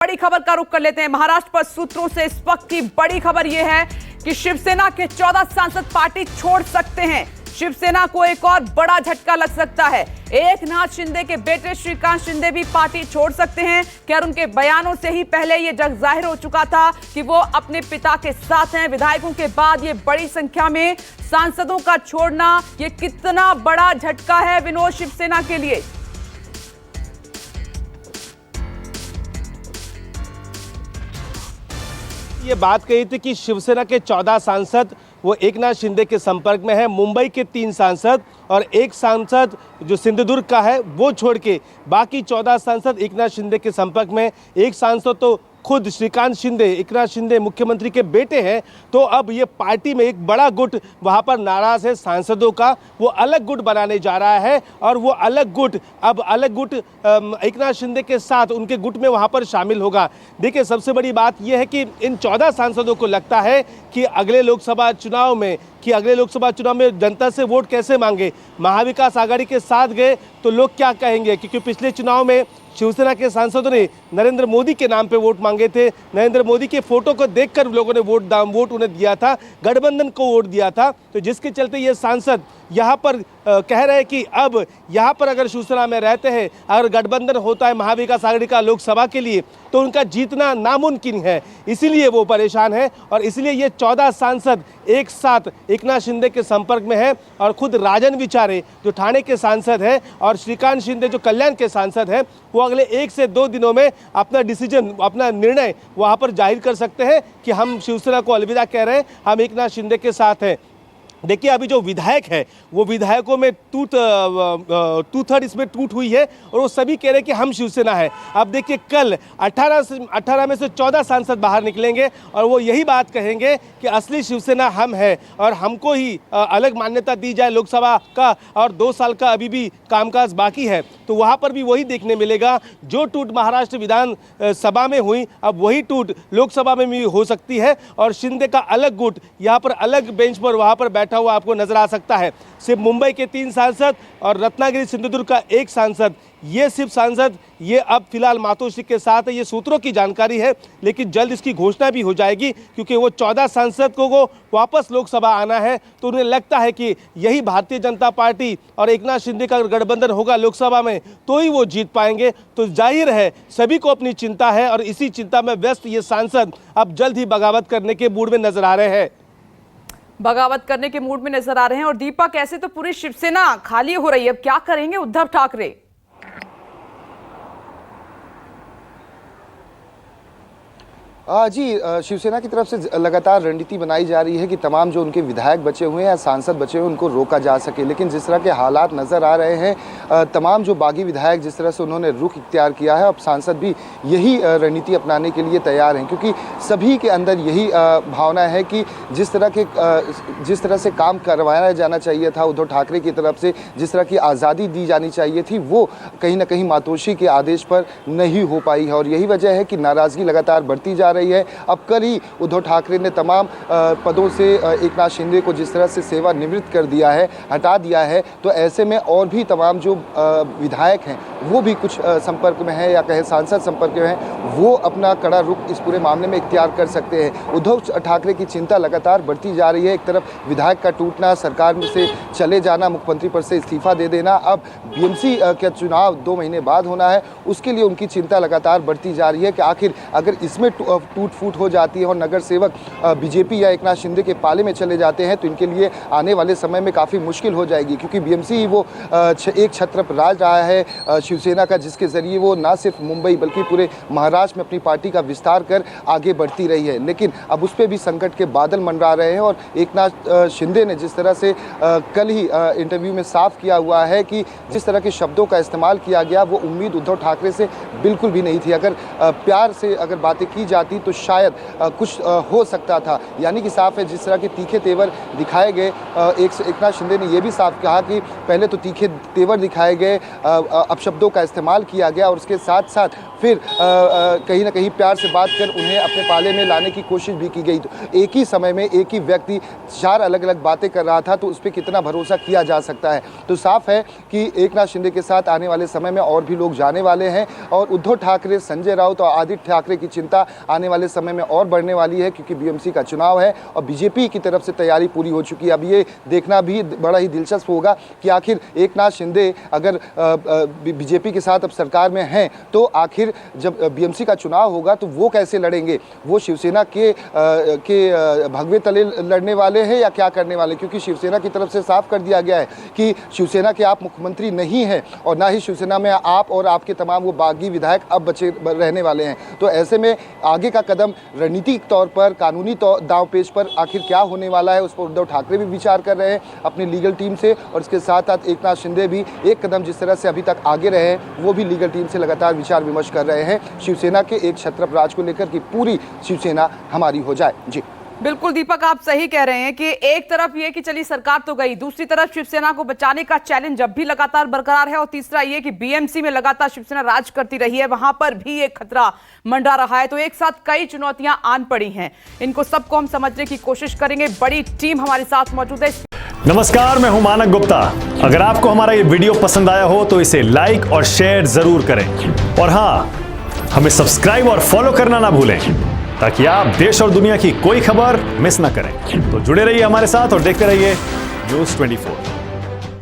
बड़ी खबर का रुख कर लेते हैं। महाराष्ट्र पर सूत्रों से इस वक्त की बड़ी खबर यह है कि शिवसेना के 14 सांसद पार्टी छोड़ सकते हैं। शिवसेना को एक और बड़ा झटका लग सकता है। एकनाथ शिंदे के बेटे श्रीकांत शिंदे भी पार्टी छोड़ सकते हैं। खैर, उनके बयानों से ही पहले यह जग जाहिर हो चुका था कि वो अपने पिता के साथ हैं। विधायकों के बाद ये बड़ी संख्या में सांसदों का छोड़ना, ये कितना बड़ा झटका है विनोद शिवसेना के लिए। ये बात कही थी कि शिवसेना के 14 सांसद वो एकनाथ शिंदे के संपर्क में है। मुंबई के 3 सांसद और एक सांसद जो सिंधुदुर्ग का है वो छोड़ के बाकी 14 सांसद एकनाथ शिंदे के संपर्क में। एक सांसद तो खुद श्रीकांत शिंदे, एकनाथ शिंदे मुख्यमंत्री के बेटे हैं। तो अब ये पार्टी में एक बड़ा गुट वहाँ पर नाराज है सांसदों का, वो अलग गुट बनाने जा रहा है और वो अलग गुट एकनाथ शिंदे के साथ उनके गुट में वहाँ पर शामिल होगा। देखिए, सबसे बड़ी बात यह है कि इन 14 सांसदों को लगता है कि अगले लोकसभा चुनाव में जनता से वोट कैसे मांगे। महाविकास आघाड़ी के साथ गए तो लोग क्या कहेंगे, क्योंकि पिछले चुनाव में शिवसेना के सांसदों ने नरेंद्र मोदी के नाम पे वोट मांगे थे। नरेंद्र मोदी के फोटो को देखकर लोगों ने वोट उन्हें दिया था, गठबंधन को वोट दिया था। तो जिसके चलते ये सांसद यहाँ पर कह रहे हैं कि अब यहाँ पर अगर शिवसेना में रहते हैं, अगर गठबंधन होता है महाविकास आघाड़ी का लोकसभा के लिए, तो उनका जीतना नामुमकिन है। इसीलिए वो परेशान है और इसलिए ये 14 सांसद एक साथ एकनाथ शिंदे के संपर्क में है। और खुद राजन विचारे जो ठाणे के सांसद हैं और श्रीकांत शिंदे जो कल्याण के सांसद हैं, वो अगले 1 से 2 दिनों में अपना निर्णय वहाँ पर जाहिर कर सकते हैं कि हम शिवसेना को अलविदा कह रहे हैं, हम एकनाथ शिंदे के साथ हैं। देखिए, अभी जो विधायक है वो विधायकों में टू थर्ड इसमें टूट हुई है और वो सभी कह रहे हैं कि हम शिवसेना है। अब देखिए, कल 18 में से 14 सांसद बाहर निकलेंगे और वो यही बात कहेंगे कि असली शिवसेना हम है और हमको ही अलग मान्यता दी जाए लोकसभा का, और 2 साल का अभी भी कामकाज बाकी है। तो वहाँ पर भी वही देखने मिलेगा। जो टूट महाराष्ट्र विधान सभा में हुई, अब वही टूट लोकसभा में भी हो सकती है और शिंदे का अलग गुट यहाँ पर अलग बेंच पर वहाँ पर बैठा हुआ आपको नजर आ सकता है। सिर्फ मुंबई के 3 सांसद और रत्नागिरी सिंधुदुर्ग का 1 सांसद, ये सिर्फ सांसद ये अब फिलहाल मातोश्री के साथ है। ये सूत्रों की जानकारी है, लेकिन जल्द इसकी घोषणा भी हो जाएगी, क्योंकि वो 14 सांसद को वापस लोकसभा आना है। तो उन्हें लगता है कि यही भारतीय जनता पार्टी और एकनाथ शिंदे का गठबंधन होगा लोकसभा में तो ही वो जीत पाएंगे। तो जाहिर है सभी को अपनी चिंता है और इसी चिंता में व्यस्त ये सांसद अब जल्द ही बगावत करने के मूड में नजर आ रहे हैं। और दीपक, ऐसे तो पूरी शिवसेना खाली हो रही है, अब क्या करेंगे उद्धव ठाकरे? जी, शिवसेना की तरफ से लगातार रणनीति बनाई जा रही है कि तमाम जो उनके विधायक बचे हुए हैं या सांसद बचे हुए हैं उनको रोका जा सके। लेकिन जिस तरह के हालात नज़र आ रहे हैं, तमाम जो बागी विधायक जिस तरह से उन्होंने रुख इख्तियार किया है, अब सांसद भी यही रणनीति अपनाने के लिए तैयार हैं, क्योंकि सभी के अंदर यही भावना है कि जिस तरह से काम करवाया जाना चाहिए था उद्धव ठाकरे की तरफ से, जिस तरह की आज़ादी दी जानी चाहिए थी, वो कहीं ना कहीं मातोश्री के आदेश पर नहीं हो पाई है। और यही वजह है कि नाराज़गी लगातार बढ़ती जा रही है। अब कल ही उद्धव ठाकरे ने तमाम पदों से एकनाथ शिंदे को जिस तरह से सेवानिवृत्त कर दिया है, हटा दिया है, तो ऐसे में और भी तमाम जो विधायक हैं वो भी कुछ संपर्क में है या कहे सांसद संपर्क में हैं, वो अपना कड़ा रुख इस पूरे मामले में इख्तियार कर सकते हैं। उद्धव ठाकरे की चिंता लगातार बढ़ती जा रही है। एक तरफ विधायक का टूटना, सरकार में से चले जाना, मुख्यमंत्री पद से इस्तीफा दे देना, अब बीएमसी का चुनाव 2 महीने बाद होना है, उसके लिए उनकी चिंता लगातार बढ़ती जा रही है कि आखिर अगर इसमें टूट फूट हो जाती है और नगर सेवक बीजेपी या एकनाथ शिंदे के पाले में चले जाते हैं तो इनके लिए आने वाले समय में काफ़ी मुश्किल हो जाएगी, क्योंकि बीएमसी ही वो एक छत्रप राज रहा है शिवसेना का, जिसके ज़रिए वो ना सिर्फ मुंबई बल्कि पूरे महाराष्ट्र में अपनी पार्टी का विस्तार कर आगे बढ़ती रही है। लेकिन अब उस पर भी संकट के बादल मंडरा रहे हैं और एकनाथ शिंदे ने जिस तरह से कल ही इंटरव्यू में साफ किया हुआ है कि जिस तरह के शब्दों का इस्तेमाल किया गया वो उम्मीद उद्धव ठाकरे से बिल्कुल भी नहीं थी। अगर प्यार से अगर बातें की जाती जाती तो शायद कुछ हो सकता था। यानी कि साफ है जिस तरह के तीखे तेवर दिखाए गए, एकनाथ शिंदे ने यह भी साफ कहा कि पहले तो तीखे तेवर दिखाए गए, अपशब्दों का इस्तेमाल किया गया और उसके साथ साथ फिर कहीं ना कहीं प्यार से बात कर उन्हें अपने पाले में लाने की कोशिश भी की गई। तो एक ही समय में एक ही व्यक्ति 4 अलग अलग बातें कर रहा था, तो उस पर कितना भरोसा किया जा सकता है। तो साफ है कि एकनाथ शिंदे के साथ आने वाले समय में और भी लोग जाने वाले हैं और उद्धव ठाकरे, संजय राउत और आदित्य ठाकरे की चिंता आने वाले समय में और बढ़ने वाली है, क्योंकि बीएमसी का चुनाव है और बीजेपी की तरफ से तैयारी पूरी हो चुकी है। अब ये देखना भी बड़ा ही दिलचस्प होगा कि आखिर एकनाथ शिंदे अगर बीजेपी के साथ अब सरकार में हैं तो आखिर जब बीएमसी का चुनाव होगा तो वो कैसे लड़ेंगे, वो शिवसेना के भगवे तले लड़ने वाले हैं या क्या करने वाले, क्योंकि शिवसेना की तरफ से साफ कर दिया गया है कि शिवसेना के आप मुख्यमंत्री नहीं हैं और ना ही शिवसेना में आप और आपके तमाम वो बागी विधायक अब बचे रहने वाले हैं। तो ऐसे में आगे का कदम रणनीतिक तौर पर, कानूनी दांव पेच पर आखिर क्या होने वाला है, उस पर उद्धव ठाकरे भी विचार कर रहे हैं अपनी लीगल टीम से और इसके साथ साथ एकनाथ शिंदे भी एक कदम जिस तरह से अभी तक आगे रहे वो भी लीगल टीम से लगातार विचार विमर्श कर रहे हैं शिवसेना के एक छत्रप राज को लेकर कि पूरी शिवसेना हमारी हो जाए। जी बिल्कुल दीपक, आप सही कह रहे हैं कि एक तरफ ये कि चली सरकार तो गई, दूसरी तरफ शिवसेना को बचाने का चैलेंज अब भी लगातार बरकरार है और तीसरा ये कि बीएमसी में लगातार शिवसेना राज करती रही है, वहां पर भी एक खतरा मंडरा रहा है। तो एक साथ कई चुनौतियां आन पड़ी हैं, इनको सबको हम समझने की कोशिश करेंगे। बड़ी टीम हमारे साथ मौजूद है। नमस्कार, मैं हूं मानक गुप्ता। अगर आपको हमारा ये वीडियो पसंद आया हो तो इसे लाइक और शेयर जरूर करें और हाँ, हमें सब्सक्राइब और फॉलो करना ना भूलें ताकि आप देश और दुनिया की कोई खबर मिस ना करें। तो जुड़े रहिए हमारे साथ और देखते रहिए न्यूज़ 24।